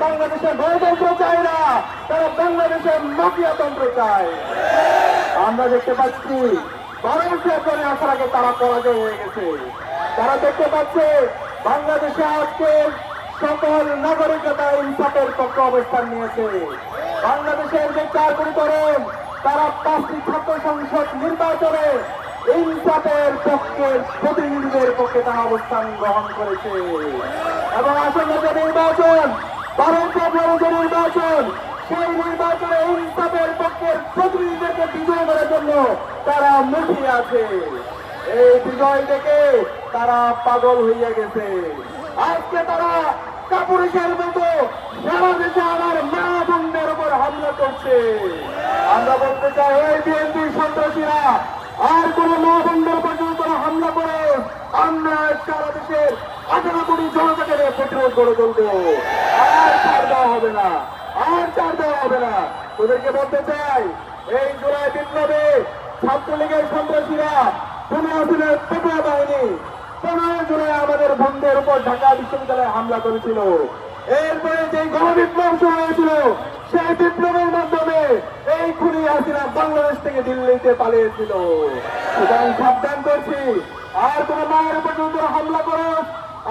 বাংলাদেশে গণতন্ত্র চায় না, তারা বাংলাদেশের মাফিয়াতন্ত্র চায়। আমরা দেখতে পাচ্ছি 12 ফেব্রুয়ারি আসার আগে তারা পরাজয় হয়ে গেছে। তারা দেখতে পাচ্ছে বাংলাদেশে আজকে সকল নাগরিকতা ইনসাফের পক্ষে অবস্থান নিয়েছে। বাংলাদেশের যে 4 কোটি তরুণ তারা 5টি ছাত্র সংসদ নির্বাচনে ইনসাফের পক্ষের প্রতিনিধিদের পক্ষে তারা অবস্থান গ্রহণ করেছে এবং আসন্ন যে নির্বাচন 12 ফেব্রুয়ারি যে নির্বাচন, সেই নির্বাচনে ইনসাফের পক্ষের প্রতিনিধিদেরকে বিজয় করার জন্য তারা মুখিয়ে আছে। এই বিজয় দেখে তারা পাগল হইয়া গেছে। আজকে তারা কাপুরুষের মতো সারা দেশে আমার মা বোনদের উপর হামলা করছে। আমরা বলতে চাই, এই বিএনপি সন্ত্রাসীরা আর কোন মা বোনদের উপর যদি তারা হামলা করে, আমরা সারা দেশের 18 কোটি জনতাকে প্রতিরোধ করে তুলবো। আর ছাড় দেওয়া হবে না, আর ছাড় দেওয়া হবে না। তোদেরকে বলতে চাই, এই জুলাই বিপ্লবে ছাত্রলীগের সন্ত্রাসীরা পুনরায় পেটুয়া বাহিনী 15 জুলাই আমাদের বন্ধের উপর ঢাকা বিশ্ববিদ্যালয়ে হামলা করেছিল। এরপরে যে গণবিপ্লব শুরু হয়েছিল, সেই বিপ্লবের মাধ্যমে এই খুনি হাসিনা বাংলাদেশ থেকে দিল্লিতে পালিয়েছিল। সুতরাং সাবধান করছি, আর কোন মায়ের উপর যদি হামলা করো,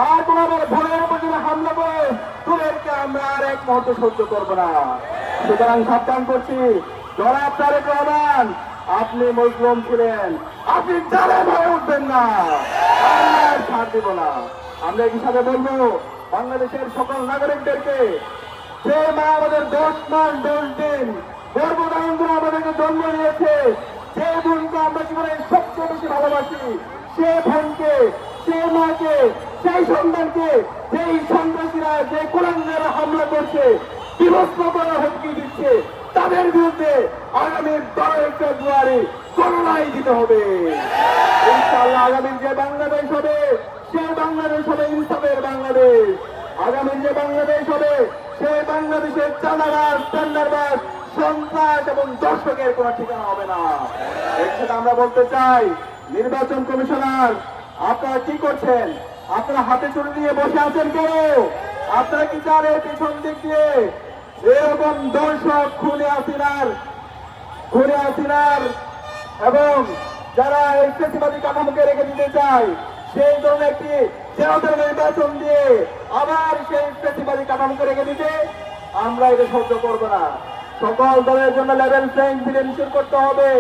আর কোন আমার ভোরের উপর যদি হামলা করো, তোদেরকে আমরা আর এক মুহূর্ত সহ্য করবো না। সুতরাং সাবধান করছি, জনাব তারেক রহমান, আপনি মজলুম ছিলেন, আপনি জালেম হয়ে উঠবেন না, আমরা ছাড় দিব না। আমরা এই হিসাবে বলবো বাংলাদেশের সকল নাগরিকদেরকে, যে মা আমাদের 10 মাস 10 দিন গর্ভধারণ করে আমাদেরকে জন্ম দিয়েছে, যে বোনকে আমরা জীবনে সবচেয়ে বেশি ভালোবাসি, সে বোনকে, সে মাকে, সেই সন্তানকে যেই সন্ত্রাসীরা, যে কুলাঙ্গারা হামলা করছে, বিভস্ত করার হুমকি দিচ্ছে, তাদের বিরুদ্ধে আগামী 12 ফেব্রুয়ারি লড়াই দিতে হবে। ইনশাআল্লাহ আগামীর যে বাংলাদেশ হবে, সেই বাংলাদেশ হবে ইনসাফের বাংলাদেশ। আগামীর যে বাংলাদেশ হবে, সেই বাংলাদেশের চাঁদাবাজ, টেন্ডারবাজ, সন্ত্রাস এবং দর্শকের কোন ঠিকানা হবে না। এর সাথে আমরা বলতে চাই, নির্বাচন কমিশনার, আপনারা কি করছেন? আপনারা হাতে চুরি নিয়ে বসে আছেন কেন? আপনারা কি চান এর পিছন দিক দিয়ে এরকম দর্শক খুনে হাসিনার এবং যারা এই ফ্যাসিবাদী কাঠামোকে রেখে দিতে চায়, সেই ধরনের একটি জেনারেল নির্বাচন দিয়ে আবার সেই ফ্যাসিবাদী কাঠামোকে রেখে দিতে আমরা এটা সহ্য করবো না। সকল দলের জন্য লেভেল প্লেইং ফিল্ড এনশিওর করতে হবে।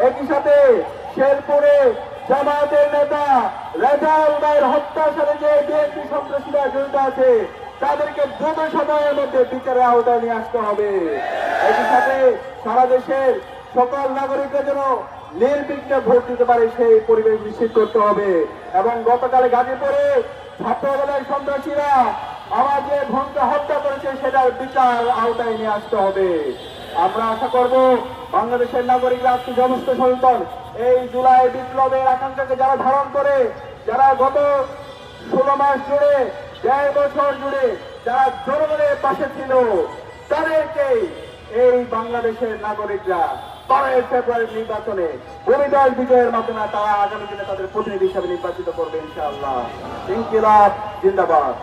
একই সাথে শেরপুরে জামায়াতের নেতা রেজাউল ভাইয়ের হত্যার সাথে যে বিএনপি সন্ত্রাসীরা জড়িত আছে, তাদেরকে দ্রুত সময়ের মধ্যে বিচারের আওতায় নিয়ে আসতে হবে। একই সাথে সারা দেশের সকল নাগরিকরা যেন নির্বিঘ্নে ভোট দিতে পারে, সেই পরিবেশ নিশ্চিত করতে হবে। এবং গতকাল গাজীপুরে ছাত্রদলের সন্ত্রাসীরা আমার যে বোনকে হত্যা করেছে, সেটার বিচার আওতায় নিয়ে আসতে হবে। আমরা আশা করব বাংলাদেশের নাগরিকরা আজকে সমস্ত সচেতন, এই জুলাই বিপ্লবের আকাঙ্ক্ষাকে যারা ধারণ করে, যারা গত 16 মাস জুড়ে, 1.5 বছর জুড়ে যারা জনগণের পাশে ছিল, তাদেরকে এই বাংলাদেশের নাগরিকরা 12 ফেব্রুয়ারি নির্বাচনে ভূমিদল বিজয়ের মাধ্যমে তারা আগামী দিনে তাদের প্রতিনিধি হিসাবে নির্বাচিত করবে ইনশাআল্লাহ। ইনকিলাব জিন্দাবাদ।